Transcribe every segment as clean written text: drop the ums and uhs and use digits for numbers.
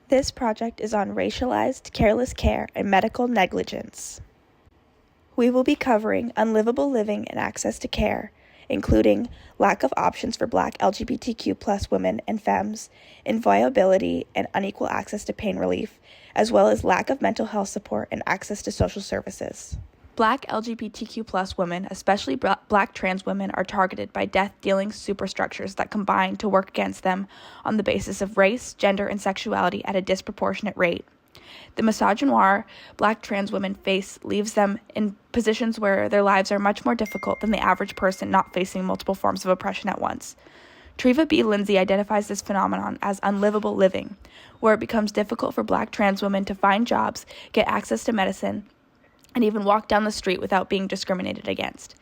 This project is on racialized, careless care and medical negligence. We will be covering unlivable living and access to care, including lack of options for Black LGBTQ+ women and femmes, inviolability and unequal access to pain relief, as well as lack of mental health support and access to social services. Black LGBTQ+ women, especially Black trans women, are targeted by death-dealing superstructures that combine to work against them on the basis of race, gender, and sexuality at a disproportionate rate. The misogynoir Black trans women face leaves them in positions where their lives are much more difficult than the average person not facing multiple forms of oppression at once. Treva B. Lindsay identifies this phenomenon as unlivable living, where it becomes difficult for Black trans women to find jobs, get access to medicine, and even walk down the street without being discriminated against.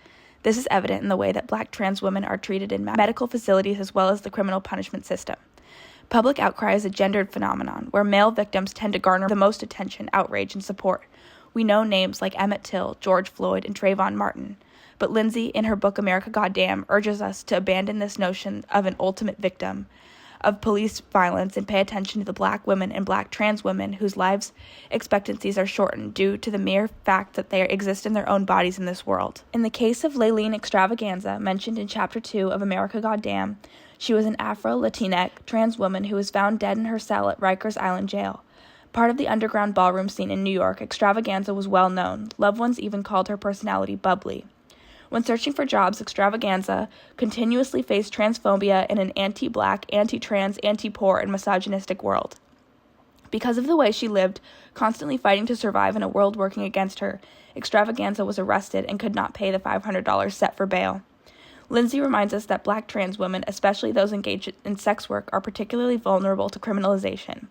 This is evident in the way that Black trans women are treated in medical facilities as well as the criminal punishment system. Public outcry is a gendered phenomenon, where male victims tend to garner the most attention, outrage, and support. We know names like Emmett Till, George Floyd, and Trayvon Martin. But Lindsay, in her book America Goddamn, urges us to abandon this notion of an ultimate victim of police violence and pay attention to the Black women and Black trans women whose lives expectancies are shortened due to the mere fact that they exist in their own bodies in this world. In the case of Lillian Extravaganza, mentioned in Chapter 2 of America Goddamn, she was an Afro-Latinx trans woman who was found dead in her cell at Rikers Island Jail. Part of the underground ballroom scene in New York, Extravaganza was well known. Loved ones even called her personality bubbly. When searching for jobs, Extravaganza continuously faced transphobia in an anti-Black, anti-trans, anti-poor, and misogynistic world. Because of the way she lived, constantly fighting to survive in a world working against her, Extravaganza was arrested and could not pay the $500 set for bail. Lindsay reminds us that Black trans women, especially those engaged in sex work, are particularly vulnerable to criminalization.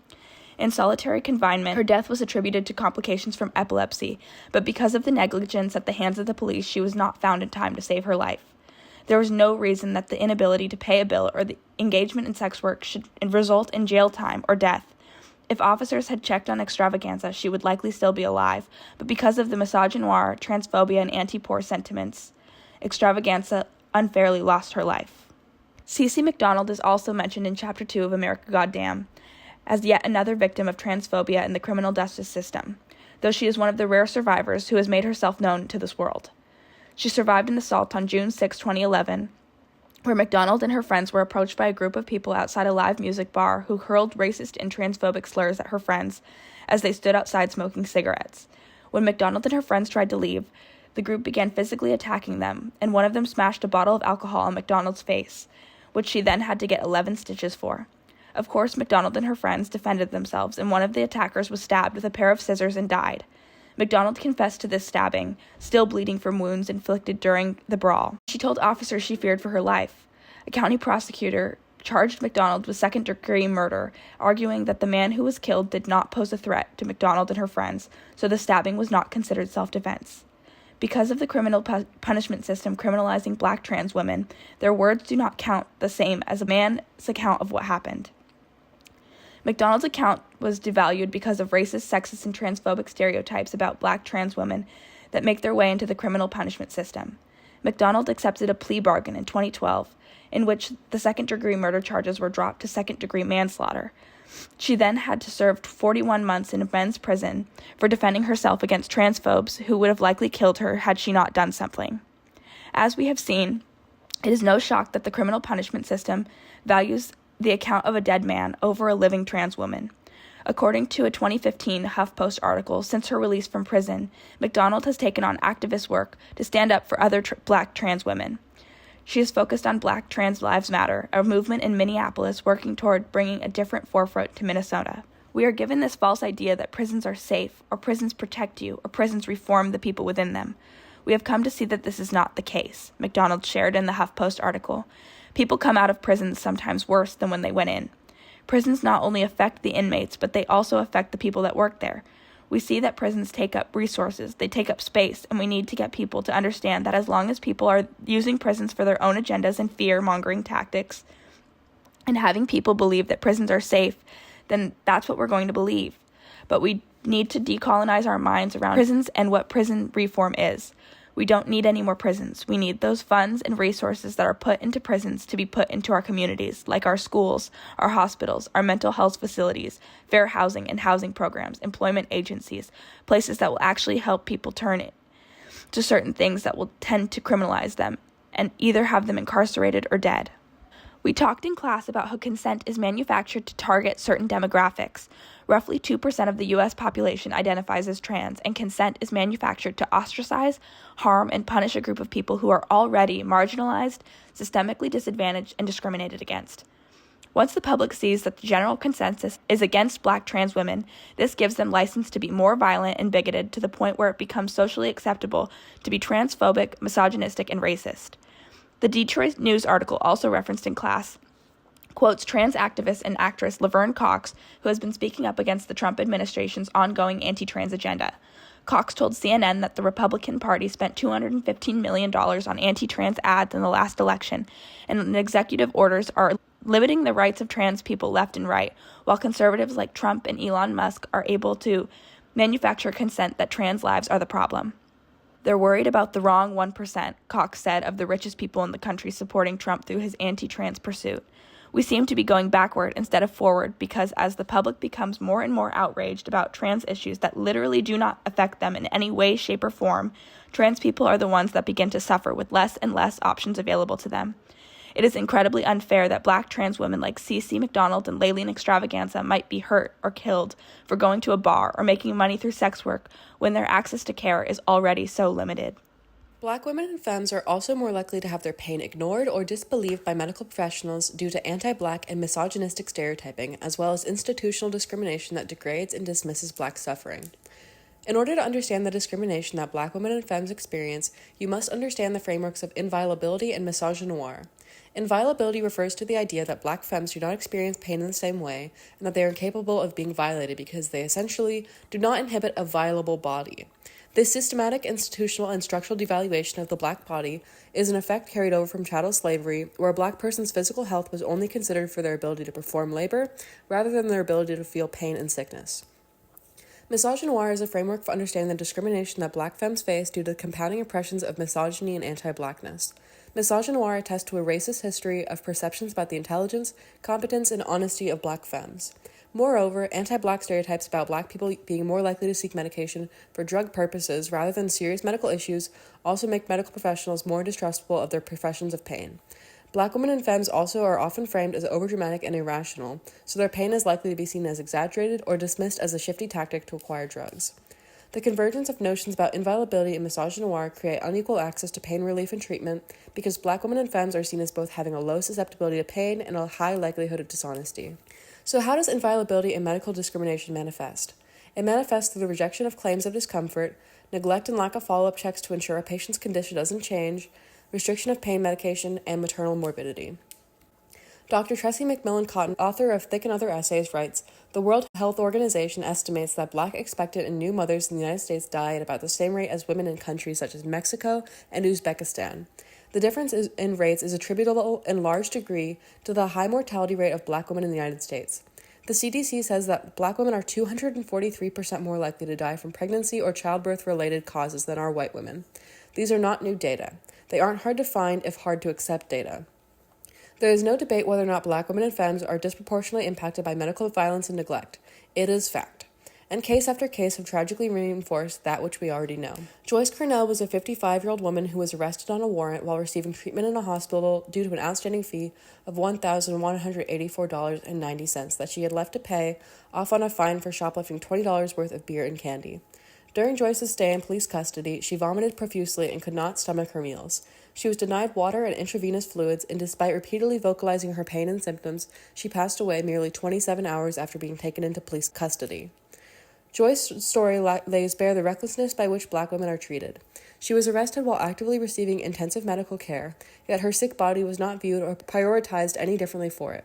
In solitary confinement, her death was attributed to complications from epilepsy, but because of the negligence at the hands of the police, she was not found in time to save her life. There was no reason that the inability to pay a bill or the engagement in sex work should result in jail time or death. If officers had checked on Extravaganza, she would likely still be alive, but because of the misogynoir, transphobia, and anti-poor sentiments, Extravaganza unfairly lost her life. Cece McDonald is also mentioned in Chapter 2 of America Goddamn as yet another victim of transphobia in the criminal justice system, though she is one of the rare survivors who has made herself known to this world. She survived an assault on June 6, 2011, where McDonald and her friends were approached by a group of people outside a live music bar who hurled racist and transphobic slurs at her friends as they stood outside smoking cigarettes. When McDonald and her friends tried to leave, the group began physically attacking them, and one of them smashed a bottle of alcohol on McDonald's face, which she then had to get 11 stitches for. Of course, McDonald and her friends defended themselves, and one of the attackers was stabbed with a pair of scissors and died. McDonald confessed to this stabbing, still bleeding from wounds inflicted during the brawl. She told officers she feared for her life. A county prosecutor charged McDonald with second-degree murder, arguing that the man who was killed did not pose a threat to McDonald and her friends, so the stabbing was not considered self-defense. Because of the criminal punishment system criminalizing Black trans women, their words do not count the same as a man's account of what happened. McDonald's account was devalued because of racist, sexist, and transphobic stereotypes about Black trans women that make their way into the criminal punishment system. McDonald accepted a plea bargain in 2012, in which the second-degree murder charges were dropped to second-degree manslaughter. She then had to serve 41 months in a men's prison for defending herself against transphobes who would have likely killed her had she not done something. As we have seen, it is no shock that the criminal punishment system values the account of a dead man over a living trans woman. According to a 2015 HuffPost article, since her release from prison, McDonald has taken on activist work to stand up for other Black trans women. She is focused on Black Trans Lives Matter, a movement in Minneapolis working toward bringing a different forefront to Minnesota. We are given this false idea that prisons are safe, or prisons protect you, or prisons reform the people within them. We have come to see that this is not the case, McDonald shared in the HuffPost article. People come out of prisons sometimes worse than when they went in. Prisons not only affect the inmates, but they also affect the people that work there. We see that prisons take up resources, they take up space, and we need to get people to understand that as long as people are using prisons for their own agendas and fear-mongering tactics, and having people believe that prisons are safe, then that's what we're going to believe. But we need to decolonize our minds around prisons and what prison reform is. We don't need any more prisons. We need those funds and resources that are put into prisons to be put into our communities, like our schools, our hospitals, our mental health facilities, fair housing and housing programs, employment agencies, places that will actually help people turn it to certain things that will tend to criminalize them and either have them incarcerated or dead. We talked in class about how consent is manufactured to target certain demographics. Roughly 2% of the U.S. population identifies as trans, and consent is manufactured to ostracize, harm, and punish a group of people who are already marginalized, systemically disadvantaged, and discriminated against. Once the public sees that the general consensus is against Black trans women, this gives them license to be more violent and bigoted to the point where it becomes socially acceptable to be transphobic, misogynistic, and racist. The Detroit News article, also referenced in class, quotes trans activist and actress Laverne Cox, who has been speaking up against the Trump administration's ongoing anti-trans agenda. Cox told CNN that the Republican Party spent $215 million on anti-trans ads in the last election, and executive orders are limiting the rights of trans people left and right, while conservatives like Trump and Elon Musk are able to manufacture consent that trans lives are the problem. They're worried about the wrong 1%, Cox said, of the richest people in the country supporting Trump through his anti-trans pursuit. We seem to be going backward instead of forward because as the public becomes more and more outraged about trans issues that literally do not affect them in any way, shape, or form, trans people are the ones that begin to suffer with less and less options available to them. It is incredibly unfair that Black trans women like Cece McDonald and Lillian Extravaganza might be hurt or killed for going to a bar or making money through sex work when their access to care is already so limited. Black women and femmes are also more likely to have their pain ignored or disbelieved by medical professionals due to anti-Black and misogynistic stereotyping, as well as institutional discrimination that degrades and dismisses Black suffering. In order to understand the discrimination that Black women and femmes experience, you must understand the frameworks of inviolability and misogynoir. Inviolability refers to the idea that Black femmes do not experience pain in the same way, and that they are incapable of being violated because they essentially do not inhabit a violable body. This systematic, institutional, and structural devaluation of the Black body is an effect carried over from chattel slavery, where a Black person's physical health was only considered for their ability to perform labor, rather than their ability to feel pain and sickness. Misogynoir is a framework for understanding the discrimination that Black femmes face due to the compounding oppressions of misogyny and anti-Blackness. Misogynoir attests to a racist history of perceptions about the intelligence, competence, and honesty of Black femmes. Moreover, anti-Black stereotypes about Black people being more likely to seek medication for drug purposes rather than serious medical issues also make medical professionals more distrustful of their professions of pain. Black women and femmes also are often framed as overdramatic and irrational, so their pain is likely to be seen as exaggerated or dismissed as a shifty tactic to acquire drugs. The convergence of notions about inviolability and misogynoir create unequal access to pain relief and treatment because Black women and femmes are seen as both having a low susceptibility to pain and a high likelihood of dishonesty. So how does inviolability and medical discrimination manifest? It manifests through the rejection of claims of discomfort, neglect and lack of follow-up checks to ensure a patient's condition doesn't change, restriction of pain medication, and maternal morbidity. Dr. Tressie McMillan Cotton, author of Thick and Other Essays, writes, "The World Health Organization estimates that Black expectant and new mothers in the United States die at about the same rate as women in countries such as Mexico and Uzbekistan. The difference in rates is attributable in large degree to the high mortality rate of Black women in the United States. The CDC says that Black women are 243% more likely to die from pregnancy or childbirth-related causes than are white women. These are not new data. They aren't hard to find if hard to accept data. There is no debate whether or not Black women and femmes are disproportionately impacted by medical violence and neglect. It is fact. And case after case have tragically reinforced that which we already know. Joyce Cornell was a 55-year-old woman who was arrested on a warrant while receiving treatment in a hospital due to an outstanding fee of $1,184.90 that she had left to pay off on a fine for shoplifting $20 worth of beer and candy. During Joyce's stay in police custody, she vomited profusely and could not stomach her meals. She was denied water and intravenous fluids, and despite repeatedly vocalizing her pain and symptoms, she passed away merely 27 hours after being taken into police custody. Joyce's story lays bare the recklessness by which Black women are treated. She was arrested while actively receiving intensive medical care, yet her sick body was not viewed or prioritized any differently for it.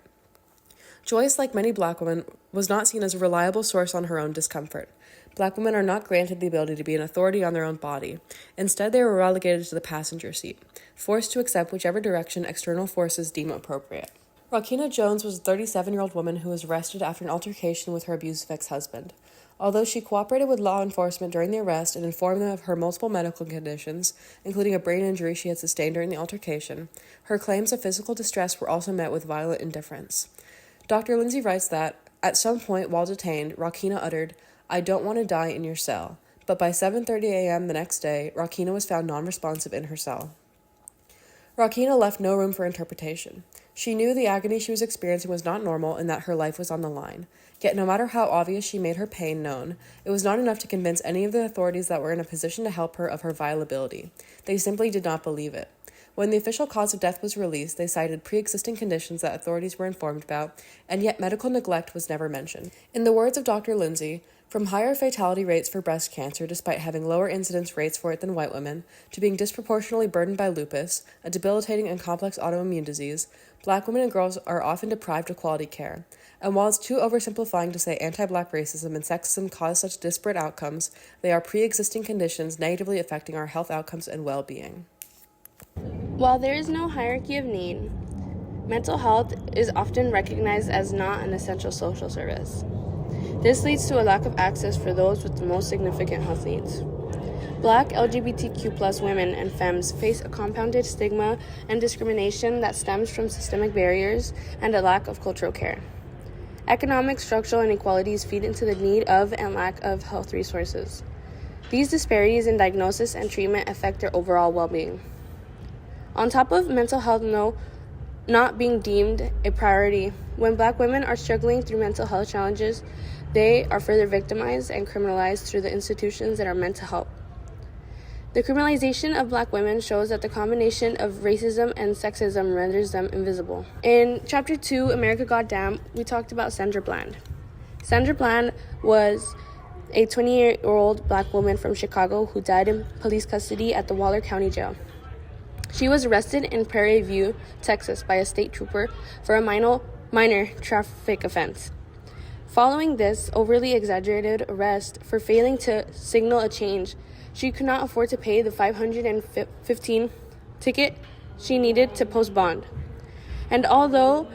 Joyce, like many Black women, was not seen as a reliable source on her own discomfort. Black women are not granted the ability to be an authority on their own body. Instead, they were relegated to the passenger seat, forced to accept whichever direction external forces deem appropriate. Rakina Jones was a 37-year-old woman who was arrested after an altercation with her abusive ex-husband. Although she cooperated with law enforcement during the arrest and informed them of her multiple medical conditions, including a brain injury she had sustained during the altercation, her claims of physical distress were also met with violent indifference. Dr. Lindsay writes that, at some point while detained, Rakina uttered, "I don't want to die in your cell," but by 7:30 a.m. the next day, Rakina was found non-responsive in her cell. Rakina left no room for interpretation. She knew the agony she was experiencing was not normal and that her life was on the line. Yet no matter how obvious she made her pain known, it was not enough to convince any of the authorities that were in a position to help her of her viability. They simply did not believe it. When the official cause of death was released, they cited pre-existing conditions that authorities were informed about, and yet medical neglect was never mentioned. In the words of Dr. Lindsay, from higher fatality rates for breast cancer despite having lower incidence rates for it than white women, to being disproportionately burdened by lupus, a debilitating and complex autoimmune disease, Black women and girls are often deprived of quality care. And while it's too oversimplifying to say anti-Black racism and sexism cause such disparate outcomes, they are pre-existing conditions negatively affecting our health outcomes and well-being. While there is no hierarchy of need, mental health is often recognized as not an essential social service. This leads to a lack of access for those with the most significant health needs. Black LGBTQ+ women and femmes face a compounded stigma and discrimination that stems from systemic barriers and a lack of cultural care. Economic structural inequalities feed into the need of and lack of health resources. These disparities in diagnosis and treatment affect their overall well-being. On top of mental health not being deemed a priority, when Black women are struggling through mental health challenges, they are further victimized and criminalized through the institutions that are meant to help. The criminalization of Black women shows that the combination of racism and sexism renders them invisible. In Chapter 2, America Goddamn, we talked about Sandra Bland. Sandra Bland was a 20-year-old Black woman from Chicago who died in police custody at the Waller County Jail. She was arrested in Prairie View, Texas, by a state trooper for a minor traffic offense. Following this overly exaggerated arrest for failing to signal a change, she could not afford to pay the $515 ticket she needed to post bond. And although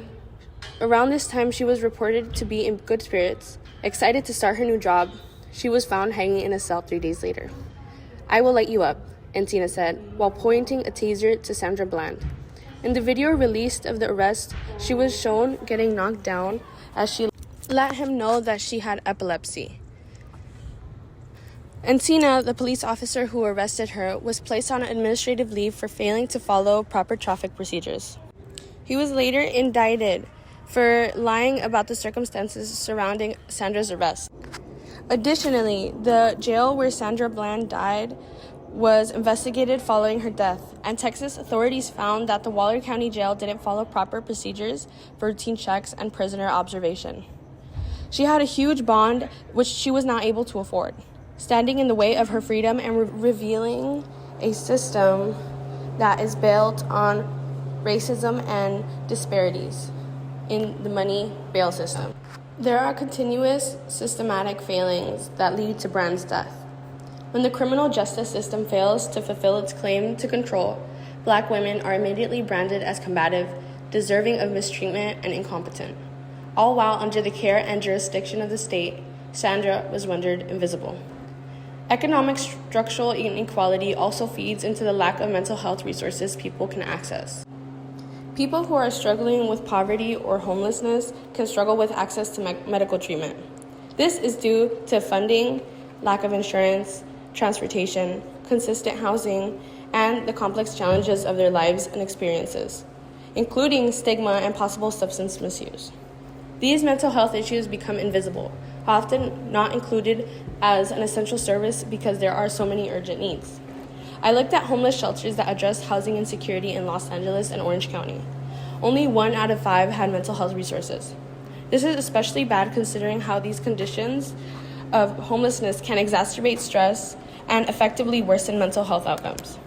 around this time she was reported to be in good spirits, excited to start her new job, she was found hanging in a cell 3 days later. "I will light you up," Encina said, while pointing a taser to Sandra Bland. In the video released of the arrest, she was shown getting knocked down as she let him know that she had epilepsy. Encina, the police officer who arrested her, was placed on administrative leave for failing to follow proper traffic procedures. He was later indicted for lying about the circumstances surrounding Sandra's arrest. Additionally, the jail where Sandra Bland died was investigated following her death, and Texas authorities found that the Waller County Jail didn't follow proper procedures for routine checks and prisoner observation. She had a huge bond, which she was not able to afford, standing in the way of her freedom and revealing a system that is built on racism and disparities in the money bail system. There are continuous systematic failings that lead to Brand's death. When the criminal justice system fails to fulfill its claim to control, Black women are immediately branded as combative, deserving of mistreatment, and incompetent. All while under the care and jurisdiction of the state, Sandra was rendered invisible. Economic structural inequality also feeds into the lack of mental health resources people can access. People who are struggling with poverty or homelessness can struggle with access to medical treatment. This is due to funding, lack of insurance, transportation, consistent housing, and the complex challenges of their lives and experiences, including stigma and possible substance misuse. These mental health issues become invisible, often not included as an essential service because there are so many urgent needs. I looked at homeless shelters that address housing insecurity in Los Angeles and Orange County. Only 1 out of 5 had mental health resources. This is especially bad considering how these conditions of homelessness can exacerbate stress and effectively worsen mental health outcomes,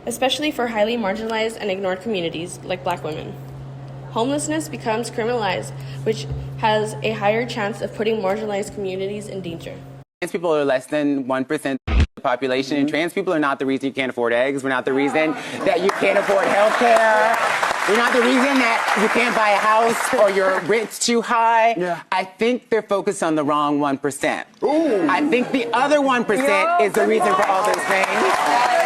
especially for highly marginalized and ignored communities like Black women. Homelessness becomes criminalized, which has a higher chance of putting marginalized communities in danger. Trans people are less than 1% of the population, and trans people are not the reason you can't afford eggs. We're not the reason that you can't afford health care. We're not the reason that you can't buy a house or your rent's too high. Yeah. I think they're focused on the wrong 1%. Ooh. I think the other 1% is the reason for all those things.